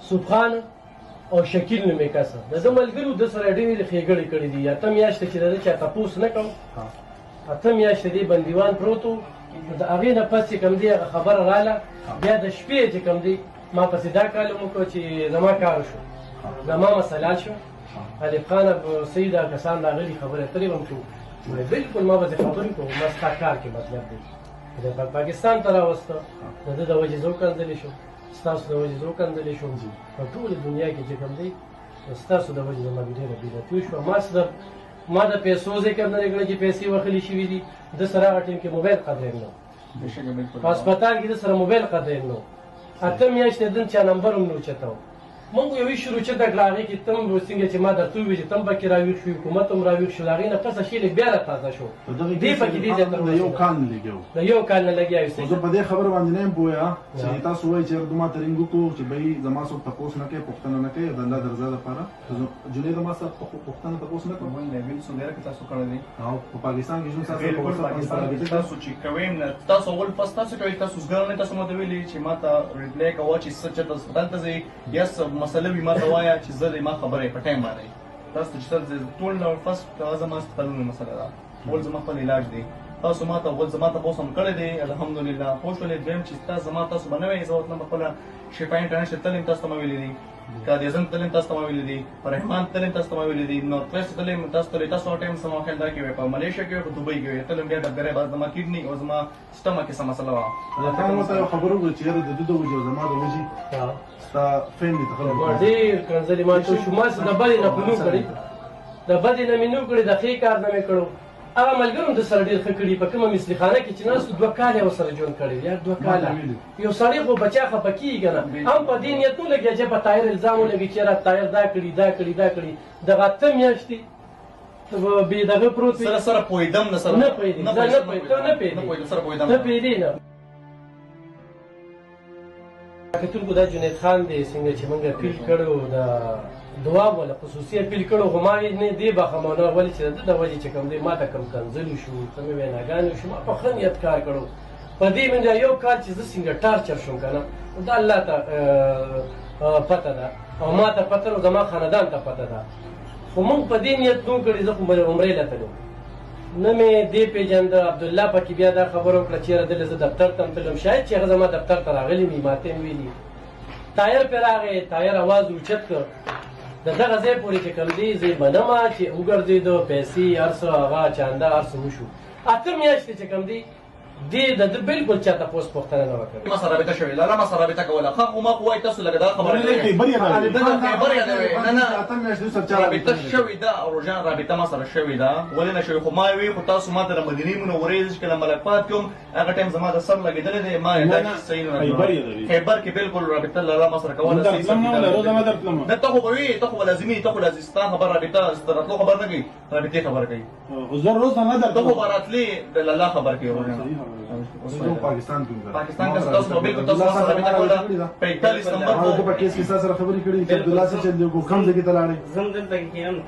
سبحان او شکیل نومې کس د ده ملګرو د سره ډېرې ښېګړې کړې دي. اته میاشتې چې د ده چا تپوس نه کوم، اته میاشتې دې بندیوان پروت و. د هغې نه پس چې کوم دی هغه خبره راله، بیا د شپې چې کوم دی ما پسې دا کالم وکړ چې زما کار شو، زما مسله شو. الف خان سید هغه کسان راغلي خبرې اترې به هم کوو. بلکل ما به زه خبرې کوم، ما ستا کار کې مطلب دی. د پاکستان ته راوسته، د ده د وجې زه وکنځلې شم، ستاسو د وجې زه وکنځلې شم. په ټولې دنیا کې چې کوم دی ستاسو د وجې زما ډېره بېعزتي وشوه. ما د پیسو ذکر نه دی کړی چې پیسې وخلي شوي دي. ده سره هغه ټیم کې موبایل قدر نه و، په هسپتال کې ده سره موبایل قدر نه و. اته میاشتې دن چا نمبر هم نه اوچته و. موږ یوې شروع چې د کړه هغې کې تم څنګه چې ما درته وویل چې تم پکې راویښ شو، حکومت هم راویښ شو. د هغې نه پسه شیلې بیا را تازه شو. دې پکې دې ځای ته د یو کال نه لګیا و، د یو کال نه لګیا و. زه په دې خبره باندې نه یم پوهه چې تاسو وایئ چې دومره ترینګ وکړو چې بهی زما څوک تپوس نه کوي، پوښتنه نه کوي. د الله د رضا لپاره جنید ما صاحب پوښتنه تپوس نه کوي. تاسو کړی دی او په پاکستان کې ژوند تاسو تاسو چې کوئ تاسو اول پس تاسو کوئ، تاسو ګران نه تاسو ماته ویلي چې ما ته ریپلی کوه چې څه چېرته هسپتال ته ځئ یا څه مسله وي ما ته وایه چې زه د ما خبره یې په ټایم باندې تاسو ته چې ټول ډول فسټ هغه زما هسپتالونو مسله ده، ټول زما خپل علاج دی. تاسو ما ته اول زما تپوس هم کړی دی، الحمدلله پوه شولې. دویم چې تاسو به نه وایئ زه وتلم خپله شفا انټرنیشنل تلیم تاسو ته ما ویلي دي، قادیزم تلیم تاسو ته ما ویلي دي، رحمان تلیم تاسو ته ما ویلي دي، نورث ویسټ تلیم تاسو ته تاسو ټایم سم خیال دا کې وای په ملیشیا کې په دوبۍ کې تلیم بیا ډګره بعد زما کډنی او زما سټمک کې سم مسله وه. تا ماته یو خبره وکړه چې یاره د ده د وجې او زما د وجې ستا فیملي ته خلک ډېر کنځلې ماته وشو. ما څه د بدې نه خو نه کړې، د بدې نه مې نه کړې، د ښې کار نه مې کړو. هغه ملګرو د سره ډېر ښه کړي. په کومه مثلخانه کې چې ناست 2 کاله یې ورسره ژوند کړی یا 2 کاله. یو سړی خو بچا خفه کېږي که نه، هم په دې نیت نه لګیا چې په طاهر الزام ولګي چې یاره طاهر دا کړي دا کړي دا کړي. دغه اته میاشتې بې دغه پروت وي. سره پوهېدم نه سره نه پوهېدې، زه نه پوهېدم، ته نه پوهېدې، سره پوهېدم ته پوهېدې نه. کتونکو دا جنید خان دی څنګه چې موږ اپیل کړی د دعا ولا خصوصي اپیل کړو، خو ما نه دې بخښمونه ولې چې د ده د وجې چې کوم دی ما ته کوم کنځلي شو، کومې ویناګانې وشو، ما په ښه نیت کار کړو. په دې مې یو کال چې زه څنګه ټارچر شوم که نه، دا الله ته پته ده او ما ته پته ده، زما خاندان ته پته ده. خو موږ په دې نیت نه کړي. زه خو عمرې له تلم نه مې دې پېژانده. عبدالله پکې بیا دا خبره وکړه چې یاره دلته زه دفتر ته هم تلم، شاید چې هغه زما دفتر ته راغلي وي، ما ته یې ویلي. طاهر پرې راغی، طاهر اواز اوچت کړ. د دغه ځای پورې چې کوم دی زه یې منمه چې وګرځېدو، پیسې هر څه هغه چانده هر څه وشو. اته میاشتې چې کوم دی دې د ده بلکل چا تپوس پوښتنه نه وکړه. ما سره رابطه شوې ده، ما سره رابطه کوله. ښه خو ما خو وایي تاسو لکه دا خبره خیبر یادوي، خیبر یادوي. نه نه اته میاشتې سره چا رابطه شوې ده او روژان رابطه ما سره شوې ده. ولې نه شوې؟ خو ما وی خو تاسو ما ته د مدینې منورې چې کله ملکپات کوم هغه ټایم زما د سر لګېدلی دی. ما دا صحیح نه خیبر کې بلکل رابطه له ما سره کوله. نه ته خو به وي، ته خو به لازمي، ته خو لازمستان خبر رابطه د راتلو خبر نه کوي، رابطې خبر کوي. زه روز نه درته ته خو به راتلې د الله خبر کوي. پاکستان کې پاکستان کې تاسو به بالکل تاسو سره رابطه کوله. 45 نمبر په کیس کې سره خبرې کړې چې عبدالله سے چل دی کوم ځای کې تلاړې زم دلته کې